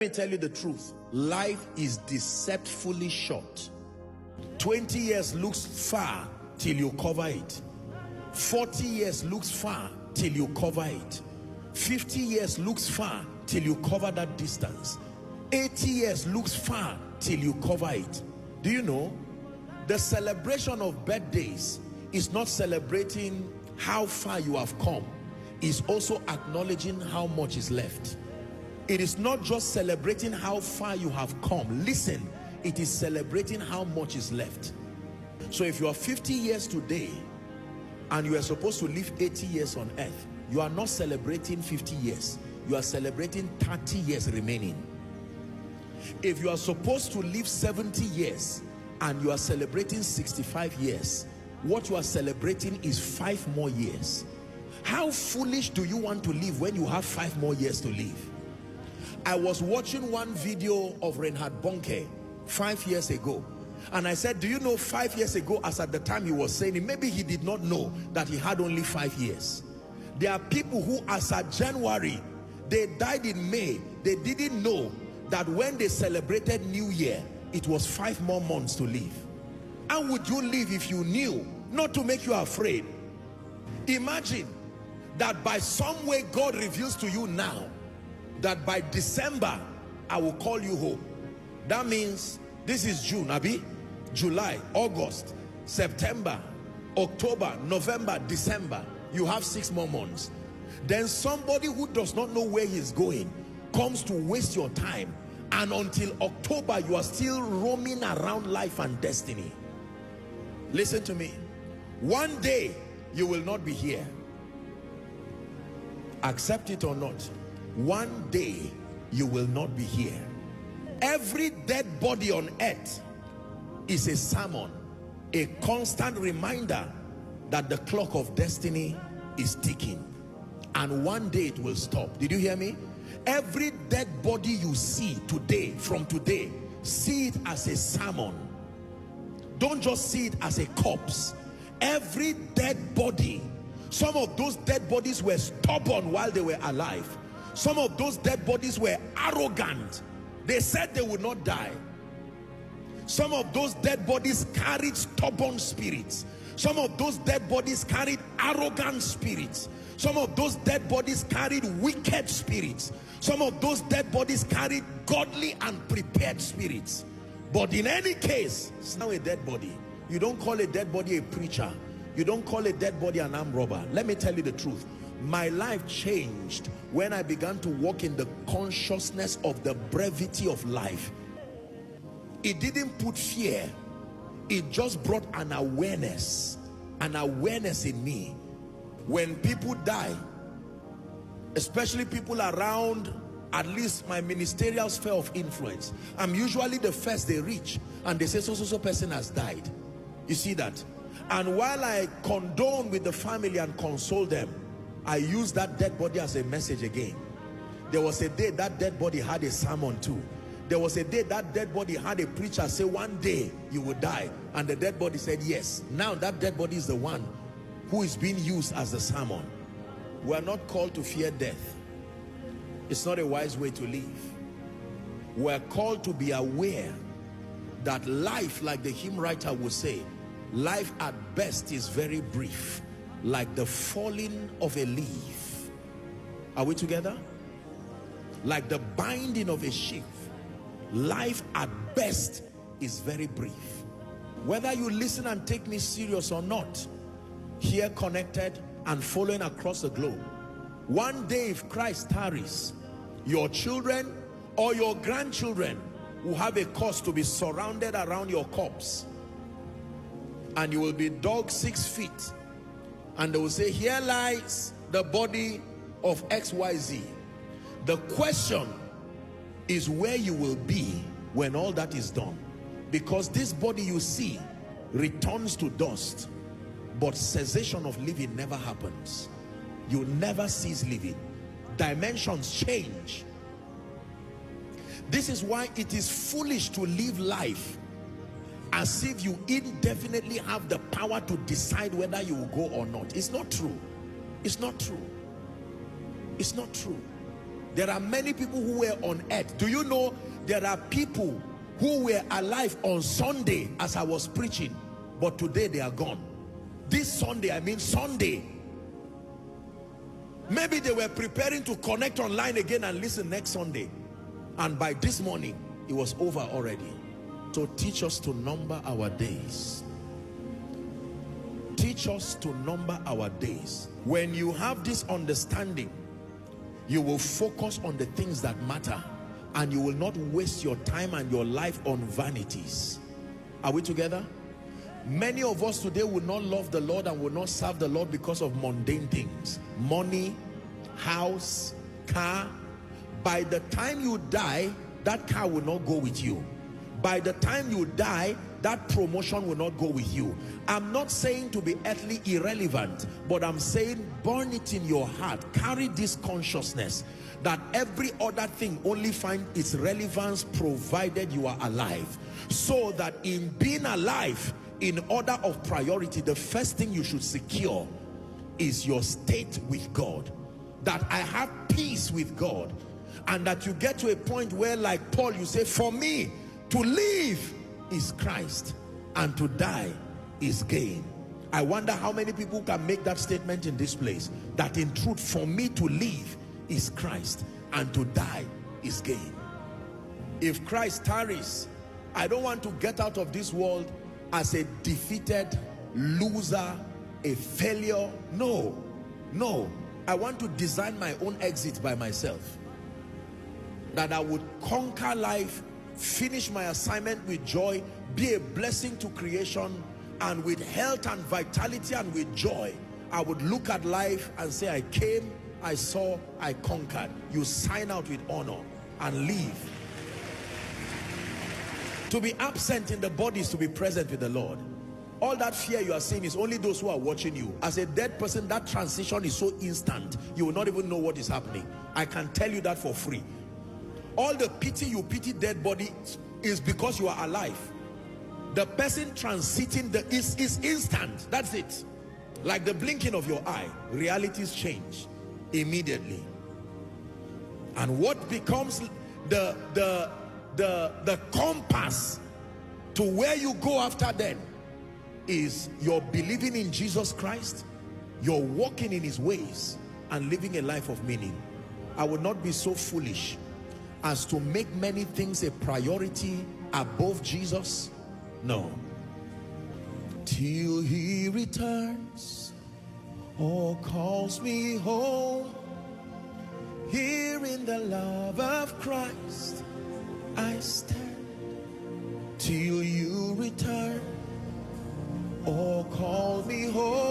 Let me tell you the truth. Life is deceptively short. 20 years looks far till you cover it. 40 years looks far till you cover it. 50 years looks far till you cover that distance. 80 years looks far till you cover it. Do you know? The celebration of birthdays is not celebrating how far you have come. It's also acknowledging how much is left. It is not just celebrating how far you have come. Listen, it is celebrating how much is left. So if you are 50 years today and you are supposed to live 80 years on earth, you are not celebrating 50 years. You are celebrating 30 years remaining. If you are supposed to live 70 years and you are celebrating 65 years, what you are celebrating is 5 more years. How foolish do you want to live when you have 5 more years to live? I was watching one video of Reinhard Bonnke 5 years ago, and I said, do you know 5 years ago, as at the time he was saying it, maybe he did not know that he had only 5 years. There are people who, as at January, they died in May. They didn't know that when they celebrated New Year, it was 5 more months to live. How would you live if you knew? Not to make you afraid. Imagine that by some way God reveals to you now that by December I will call you home. That means this is June, Abi, July, August, September, October, November, December. You have 6 more months. Then somebody who does not know where he's going comes to waste your time, and until October you are still roaming around life and destiny. Listen to me. One day you will not be here. Accept it or not. One day you will not be here. Every dead body on earth is a sermon, a constant reminder that the clock of destiny is ticking, and one day it will stop. Did you hear me? Every dead body you see today, from today, see it as a sermon. Don't just see it as a corpse. Every dead body. Some of those dead bodies were stubborn while they were alive. Some of those dead bodies were arrogant. They said they would not die. Some of those dead bodies carried stubborn spirits. Some of those dead bodies carried arrogant spirits. Some of those dead bodies carried wicked spirits. Some of those dead bodies carried godly and prepared spirits. But in any case, it's now a dead body. You don't call a dead body a preacher. You don't call a dead body an armed robber. Let me tell you the truth. My life changed when I began to walk in the consciousness of the brevity of life. It didn't put fear. It just brought an awareness in me. When people die, especially people around at least my ministerial sphere of influence, I'm usually the first they reach, and they say so person has died. You see that? And while I condone with the family and console them, I use that dead body as a message again. There was a day that dead body had a sermon too. There was a day that dead body had a preacher say, one day you will die, and the dead body said yes. Now that dead body is the one who is being used as the sermon. We are not called to fear death. It's not a wise way to live. We are called to be aware that life, like the hymn writer would say, life at best is very brief, like the falling of a leaf. Are we together? Like the binding of a sheaf. Life at best is very brief. Whether you listen and take me serious or not, here connected and following across the globe, one day if Christ tarries, your children or your grandchildren will have a cause to be surrounded around your corpse, and you will be dug 6 feet, and they will say, here lies the body of XYZ. The question is where you will be when all that is done, because this body you see returns to dust, but cessation of living never happens. You never cease living. Dimensions change. This is why it is foolish to live life as if you indefinitely have the power to decide whether you will go or not. It's not true. It's not true. It's not true. There are many people who were on earth. Do you know there are people who were alive on Sunday as I was preaching, but today they are gone? This Sunday, I mean Sunday. Maybe they were preparing to connect online again and listen next Sunday, and by this morning it was over already. So teach us to number our days. Teach us to number our days. When you have this understanding, you will focus on the things that matter, and you will not waste your time and your life on vanities. Are we together? Many of us today will not love the Lord and will not serve the Lord because of mundane things. Money, house, car. By the time you die, that car will not go with you. By the time you die, that promotion will not go with you. I'm not saying to be earthly irrelevant, but I'm saying burn it in your heart. Carry this consciousness that every other thing only finds its relevance provided you are alive. So that in being alive, in order of priority, the first thing you should secure is your state with God. That I have peace with God. And that you get to a point where, like Paul, you say, for me, to live is Christ and to die is gain. I wonder how many people can make that statement in this place, that in truth, for me to live is Christ and to die is gain. If Christ tarries, I don't want to get out of this world as a defeated loser, a failure. No, no. I want to design my own exit by myself. That I would conquer life, finish my assignment with joy, be a blessing to creation, and with health and vitality and with joy, I would look at life and say, I came, I saw, I conquered. You sign out with honor and leave. To be absent in the body is to be present with the Lord. All that fear you are seeing is only those who are watching you. As a dead person, that transition is so instant, you will not even know what is happening. I can tell you that for free. All the pity you pity dead body is because you are alive. The person transiting is instant. That's it. Like the blinking of your eye, realities change immediately. And what becomes the compass to where you go after then is your believing in Jesus Christ, your walking in his ways, and living a life of meaning. I would not be so foolish as to make many things a priority above Jesus. No. Till he returns or calls me home, here in the love of Christ I stand. Till you return or call me home,